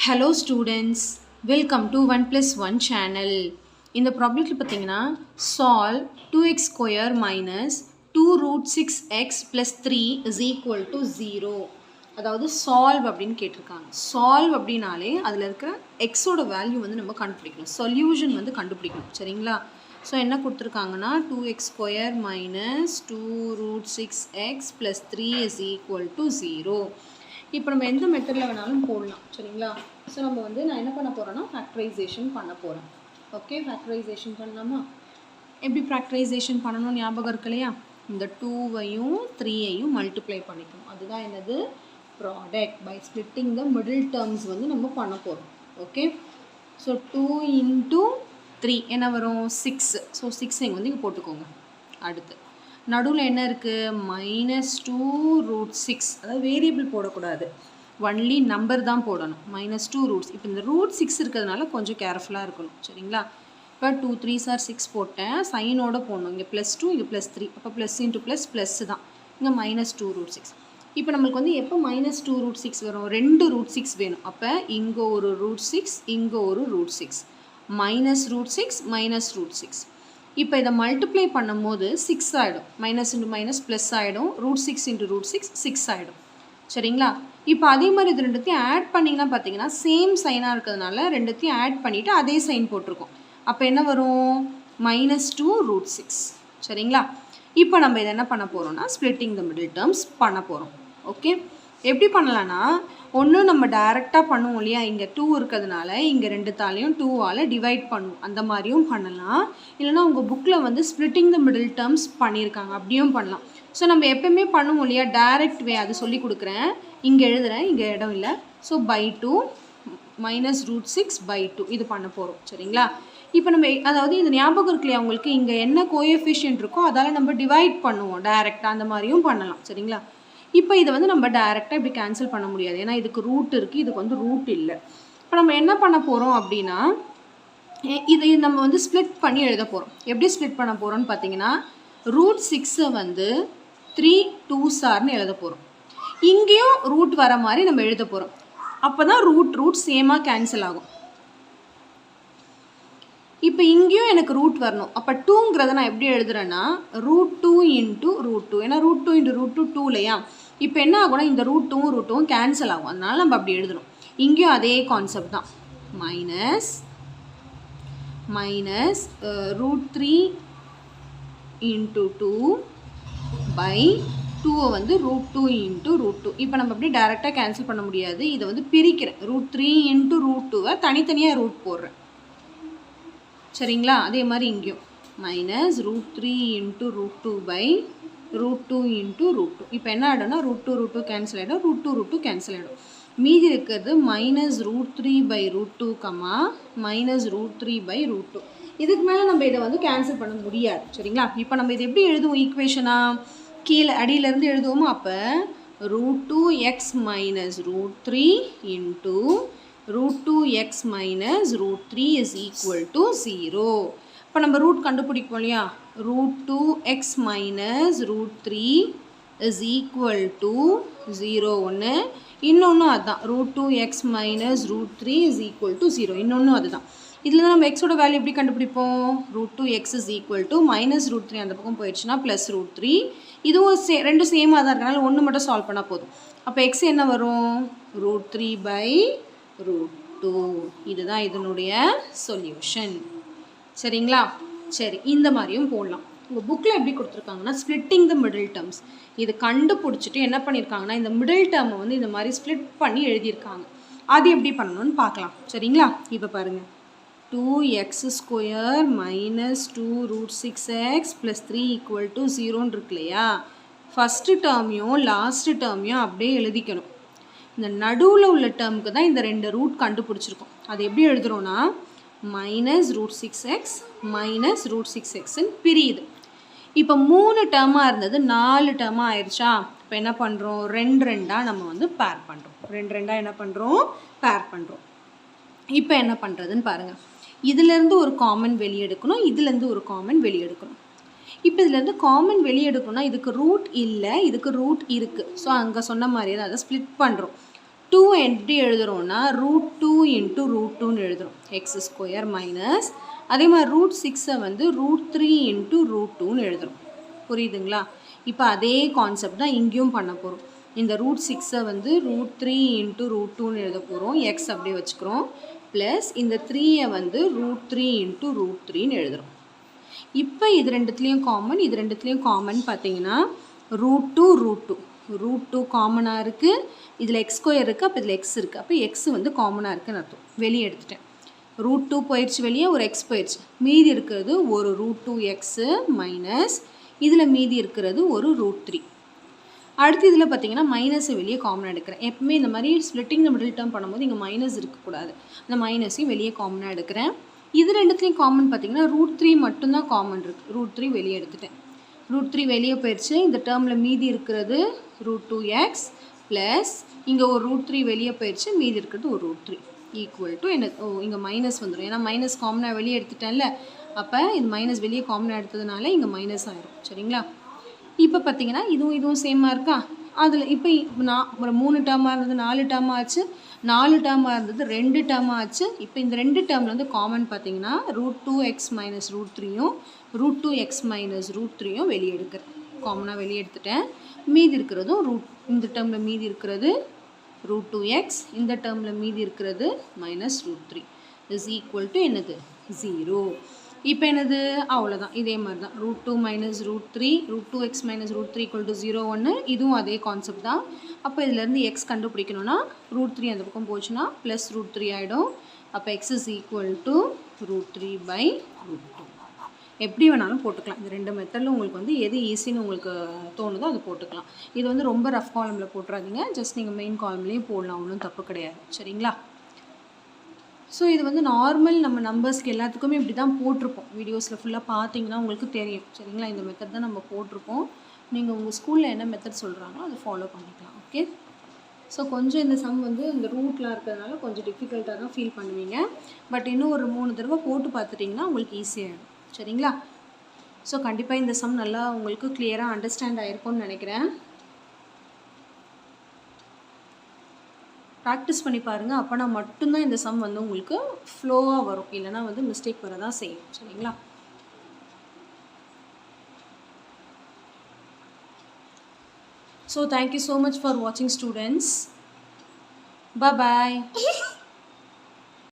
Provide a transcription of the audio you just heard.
Hello students, welcome to 1 plus 1 channel. இந்த ப்ராப்ளத்தில் பார்த்தீங்கன்னா solve 2x square minus 2 root 6x plus 3 is equal to 0. அதாவது solve அப்படின்னு கேட்டிருக்காங்க. solve அப்படின்னாலே அதில் இருக்கிற xோட வேல்யூ வந்து நம்ம கண்டுபிடிக்கணும். சொல்யூஷன் வந்து கண்டுபிடிக்கணும். சரிங்களா? ஸோ என்ன கொடுத்துருக்காங்கன்னா 2x square minus 2 root 6x plus 3 is equal to 0. இப்போ நம்ம எந்த மெத்தடில் வேணாலும் போடலாம். சரிங்களா? ஸோ நம்ம வந்து நான் என்ன பண்ண போகிறேன்னா ஃபேக்டரைசேஷன் பண்ண போகிறேன். ஓகே, ஃபேக்டரைசேஷன் பண்ணலாமா? எப்படி ஃபேக்டரைசேஷன் பண்ணணும்னு ஞாபகம் இருக்கு இல்லையா? இந்த 2வையும் 3ஐயும் மல்டிப்ளை பண்ணிக்கணும். அதுதான் என்னது? Product. By splitting the middle terms வந்து நம்ம பண்ண போகிறோம். ஓகே, ஸோ 2 into 3 என்ன வரும்? 6. ஸோ 6 இங்கே வந்து இங்கே போட்டுக்கோங்க. அடுத்து நடுவில் என்ன இருக்குது? -2 root 6. அதாவது வேரியபிள் போடக்கூடாது, ஒன்லி நம்பர் தான் போடணும். -2 ரூட்ஸ். இப்போ இந்த ரூட் 6 இருக்கிறதுனால கொஞ்சம் கேர்ஃபுல்லாக இருக்கணும். சரிங்களா? இப்போ 2 3s are 6 போட்டேன், சைனோட போடணும். இங்கே +2 இங்கே +3, அப்போ ப்ளஸ் இன்ட்டு ப்ளஸ் தான். இங்கே -2 root 6. இப்போ நம்மளுக்கு வந்து எப்போ -2 root 6 வரும்? 2 root 6 வேணும். அப்போ இங்கே ஒரு root 6, இங்கே ஒரு root 6, -root 6 -root 6. இப்போ இதை மல்டிப்ளை பண்ணும் போது 6 ஆகிடும். மைனஸ் இன்ட்டு மைனஸ் ப்ளஸ் ஆகிடும். ரூட் 6 இன்ட்டு ரூட் 6 6 ஆகிடும். சரிங்களா? இப்போ அதே மாதிரி இது ரெண்டுத்தையும் ஆட் பண்ணிங்கன்னா பார்த்தீங்கன்னா சேம் சைனாக இருக்கிறதுனால ரெண்டுத்தையும் ஆட் பண்ணிவிட்டு அதே சைன் போட்டிருக்கோம். அப்போ என்ன வரும்? -2 root 6. சரிங்களா? இப்போ நம்ம இதை என்ன பண்ண போகிறோம்னா ஸ்ப்ளிட்டிங் த மிடில் டேர்ம்ஸ் பண்ண போகிறோம். ஓகே, எப்படி பண்ணலான்னா ஒன்று நம்ம டைரெக்டாக பண்ணுவோம் இல்லையா? இங்கே 2 இருக்கிறதுனால இங்கே ரெண்டுத்தாலையும் 2ஆல் டிவைட் பண்ணுவோம். அந்த மாதிரியும் பண்ணலாம். இல்லைனா உங்கள் புக்கில் வந்து ஸ்ப்ளிட்டிங் த மிடில் டேர்ம்ஸ் பண்ணியிருக்காங்க, அப்படியும் பண்ணலாம். ஸோ நம்ம எப்போயுமே பண்ணுவோம் இல்லையா டைரக்ட் வே, அது சொல்லி கொடுக்குறேன். இங்கே எழுதுகிறேன், இங்கே இடம் இல்லை. ஸோ /2 -√6/2 இது பண்ண போகிறோம். சரிங்களா? இப்போ நம்ம அதாவது இது ஞாபகம் இருக்கு இல்லையா உங்களுக்கு? இங்கே என்ன கோஎஃபிஷியன்ட் இருக்கோ அதால் நம்ம டிவைட் பண்ணுவோம் டைரெக்டாக. அந்த மாதிரியும் பண்ணலாம். சரிங்களா? இப்போ இதை வந்து நம்ம டைரெக்டாக இப்படி கேன்சல் பண்ண முடியாது, ஏன்னா இதுக்கு ரூட் இருக்குது, இதுக்கு வந்து ரூட் இல்லை. இப்போ நம்ம என்ன பண்ண போகிறோம் அப்படின்னா இதை நம்ம வந்து ஸ்ப்ளிட் பண்ணி எழுத போகிறோம். எப்படி ஸ்ப்ளிட் பண்ண போகிறோம்னு பார்த்தீங்கன்னா ரூட் 6 வந்து 3 2s எழுத போகிறோம். இங்கேயும் ரூட் வர மாதிரி நம்ம எழுத போகிறோம். அப்போ தான் ரூட் சேமாக கேன்சல் ஆகும். இப்போ இங்கேயும் எனக்கு ரூட் வரணும். அப்போ 2ங்கிறத நான் எப்படி எழுதுறேன்னா √2 × √2. ஏன்னா √2 × √2 2 இல்லையா? இப்போ என்ன ஆகும்னா இந்த √2ம் கேன்சல் ஆகும். அதனால நம்ம அப்படி எழுதுறோம். இங்கேயும் அதே கான்செப்ட் தான். மைனஸ் √3 × 2 பை 2 வந்து √2 × √2. இப்போ நம்ம அப்படி டைரெக்டாக கேன்சல் பண்ண முடியாது. இதை வந்து பிரிக்கிறேன். √3 × √2 தனித்தனியாக ரூட் போடுறேன். சரிங்களா? அதே மாதிரி இங்கேயும் -√3 × √2 பை √2 × √2. இப்போ என்ன ஆகிடும்னா √2 கேன்சல் ஆகிடும், √2 கேன்சல் ஆகிடும். மீதி இருக்கிறது -√3/√2, -√3/√2. இதுக்கு மேலே நம்ம இதை வந்து கேன்சல் பண்ண முடியாது. சரிங்களா? இப்போ நம்ம இதை எப்படி எழுதுவோம் ஈக்குவேஷனாக? கீழே அடியிலேருந்து எழுதுவோமோ? அப்போ √2x -√3 × √2x -√3 is equal to 0. இப்போ நம்ம ரூட் கண்டுபிடிப்போம் இல்லையா? √2x -√3 is equal to 0 ஒன்று, இன்னொன்று அதுதான் √2x -√3 is equal to 0. இன்னொன்று அதுதான். இதில் தான் நம்ம எக்ஸோட வேல்யூ எப்படி கண்டுபிடிப்போம்? √2x is equal to -√3 அந்த பக்கம் போயிடுச்சுன்னா +√3. இதுவும் ரெண்டும் சேமாக தான் இருக்கனால ஒன்று மட்டும் சால்வ் பண்ணால் போதும். அப்போ எக்ஸ் என்ன வரும்? √3/√2. இதுதான் இதனுடைய சொல்யூஷன். சரிங்களா? சரி, இந்த மாதிரியும் போடலாம். உங்கள் புக்கில் எப்படி கொடுத்துருக்காங்கன்னா ஸ்ப்ளிட்டிங் த மிடில் டேர்ம்ஸ். இது கண்டுபிடிச்சிட்டு என்ன பண்ணியிருக்காங்கன்னா இந்த மிடில் டேர்மை வந்து இந்த மாதிரி ஸ்ப்ளிட் பண்ணி எழுதியிருக்காங்க. அது எப்படி பண்ணணும்னு பார்க்கலாம். சரிங்களா? இப்போ பாருங்கள், 2x square -2 root 6x plus 3 equal to 0 இருக்கு இல்லையா? ஃபஸ்ட்டு டேர்மையும் லாஸ்ட்டு டேர்மையும் அப்படியே எழுதிக்கணும். இந்த நடுவில் உள்ள டேர்முக்கு தான் இந்த 2 ரூட் கண்டுபிடிச்சிருக்கோம். அது எப்படி எழுதுகிறோன்னா -√6x -√6xன்னு பிரியுது. இப்போ 3 டேர்மாக இருந்தது 4 டேர்மாக ஆயிடுச்சா? இப்போ என்ன பண்ணுறோம்? 2 நம்ம வந்து பேர் பண்ணுறோம். 2 என்ன பண்ணுறோம்? பேர் பண்ணுறோம். இப்போ என்ன பண்ணுறதுன்னு பாருங்கள். இதிலேருந்து ஒரு காமன் வெளியே எடுக்கணும், இதுலேருந்து ஒரு காமன் வெளியே எடுக்கணும். இப்போ இதுலேருந்து காமன் வெளியே எடுக்கணும்னா இதுக்கு ரூட் இல்லை, இதுக்கு ரூட் இருக்குது. ஸோ அங்கே சொன்ன மாதிரியே தான் அதை ஸ்ப்ளிட் பண்ணுறோம். 2 எப்படி எழுதுறோம்னா √2 இன்ட்டு √2ன்னு எழுதுறோம் x² மைனஸ் அதே மாதிரி √6 வந்து √3 இன்ட்டு √2ன்னு எழுதுறோம். புரியுதுங்களா? இப்போ அதே கான்செப்ட் தான் இங்கேயும் பண்ண போகிறோம். இந்த √6 வந்து √3 இன்ட்டு √2ன்னு எழுத போகிறோம். எக்ஸ் அப்படியே வச்சுக்கிறோம். ப்ளஸ் இந்த 3 வந்து √3 இன்ட்டு √3ன்னு எழுதுகிறோம். இப்போ இது ரெண்டுத்துலேயும் காமன் பார்த்தீங்கன்னா √2 காமனாக இருக்குது. இதில் x² இருக்குது, அப்போ இதில் x இருக்குது. அப்போ x வந்து காமனாக இருக்குன்னு அர்த்தம். வெளியே எடுத்துட்டேன். √2 போயிடுச்சு, வெளியே ஒரு x போயிடுச்சு. மீதி இருக்கிறது ஒரு √2x மைனஸ் இதில் மீதி இருக்கிறது ஒரு √3. அடுத்து இதில் பார்த்தீங்கன்னா மைனஸை வெளியே காமனாக எடுக்கிறேன். எப்பவுமே இந்த மாதிரி ஸ்ப்ளிட்டிங் த மிடில் டேர்ம் பண்ணும்போது இங்கே மைனஸ் இருக்கக்கூடாது. அந்த மைனஸையும் வெளியே காமனாக எடுக்கிறேன். இது ரெண்டுத்துலேயும் காமன் பார்த்தீங்கன்னா √3 மட்டும்தான் காமன் இருக்குது. √3 வெளியே எடுத்துட்டேன். √3 வெளியே போயிடுச்சு. இந்த டேர்மில் மீதி இருக்கிறது √2x ப்ளஸ் இங்கே ஒரு √3 வெளியே போயிடுச்சு. மீதி இருக்கிறது ஒரு √3 ஈக்குவல் டு என்ன? இங்கே மைனஸ் வந்துடும். ஏன்னா மைனஸ் காமனாக வெளியே எடுத்துட்டேன்ல. அப்போ இது மைனஸ் வெளியே காமனாக எடுத்ததுனால இங்கே மைனஸ் ஆகிடும். சரிங்களா? இப்போ பார்த்தீங்கன்னா இதுவும் சேமாக இருக்கா? அதில் இப்போ ஒரு 3 டேர்மாக இருந்தது 4 டேர்மாக ஆச்சு. 4 டேர்மாக இருந்தது 2 டேர்மாக ஆச்சு. இப்போ இந்த 2 டேர்மில் வந்து காமன் பார்த்தீங்கன்னா √2x மைனஸ் √3யும் √2x மைனஸ் √3யும் வெளியே எடுக்கிறேன். காமனாக வெளியே எடுத்துட்டேன். மீதி இருக்கிறதும் இந்த டேர்மில் மீதி இருக்கிறது √2x, இந்த டேர்மில் மீதி இருக்கிறது மைனஸ் √3 இஸ் ஈக்குவல் டு என்னது? 0. இப்போ என்னது? அவ்வளோதான். இதே மாதிரி தான் √2 minus √3 √2x minus √3 equal to 0 1. இதுவும் அதே கான்செப்ட் தான். அப்போ இதுலேருந்து x கண்டுபிடிக்கணும்னா √3 அந்த பக்கம் போச்சுன்னா ப்ளஸ் √3 ஆகிடும். அப்போ x இஸ் ஈக்குவல் டு √3/√2. எப்படி வேணாலும் போட்டுக்கலாம். இந்த ரெண்டு மெத்தடில் உங்களுக்கு வந்து எது ஈஸின்னு உங்களுக்கு தோணுதோ அது போட்டுக்கலாம். இது வந்து ரொம்ப ரஃப் காலமில் போட்டுறாதீங்க. ஜஸ்ட் நீங்கள் மெயின் காலம்லேயும் போடலாம், ஒன்றும் தப்பு கிடையாது. சரிங்களா? ஸோ இது வந்து நார்மல் நம்ம நம்பர்ஸ்க்கு எல்லாத்துக்குமே இப்படி தான் போட்டிருப்போம். வீடியோஸில் ஃபுல்லாக பார்த்தீங்கன்னா உங்களுக்கு தெரியும். சரிங்களா? இந்த மெத்தட் தான் நம்ம போட்டிருப்போம். நீங்கள் உங்கள் ஸ்கூலில் என்ன மெத்தட் சொல்கிறாங்களோ அதை ஃபாலோ பண்ணிக்கலாம். ஓகே. ஸோ கொஞ்சம் இந்த சம் வந்து இந்த ரூட்லாம் இருக்கிறதுனால கொஞ்சம் டிஃபிகல்ட்டாக தான் ஃபீல் பண்ணுவீங்க. பட் இன்னும் ஒரு 3 தடவை போட்டு பார்த்துட்டிங்கன்னா உங்களுக்கு ஈஸியாகிடும். சரிங்களா? ஸோ கண்டிப்பாக இந்த சம் நல்லா உங்களுக்கு கிளியராக அண்டர்ஸ்டாண்ட் ஆகிருக்கும்னு நினைக்கிறேன். ப்ராக்டிஸ் பண்ணி பாருங்கள். அப்போனா மட்டும்தான் இந்த சம் வந்து உங்களுக்கு ஃப்ளோவாக வரும். இல்லைனா வந்து மிஸ்டேக் வர தான் செய்யும். சரிங்களா? So thank you so much for watching, students. Bye bye.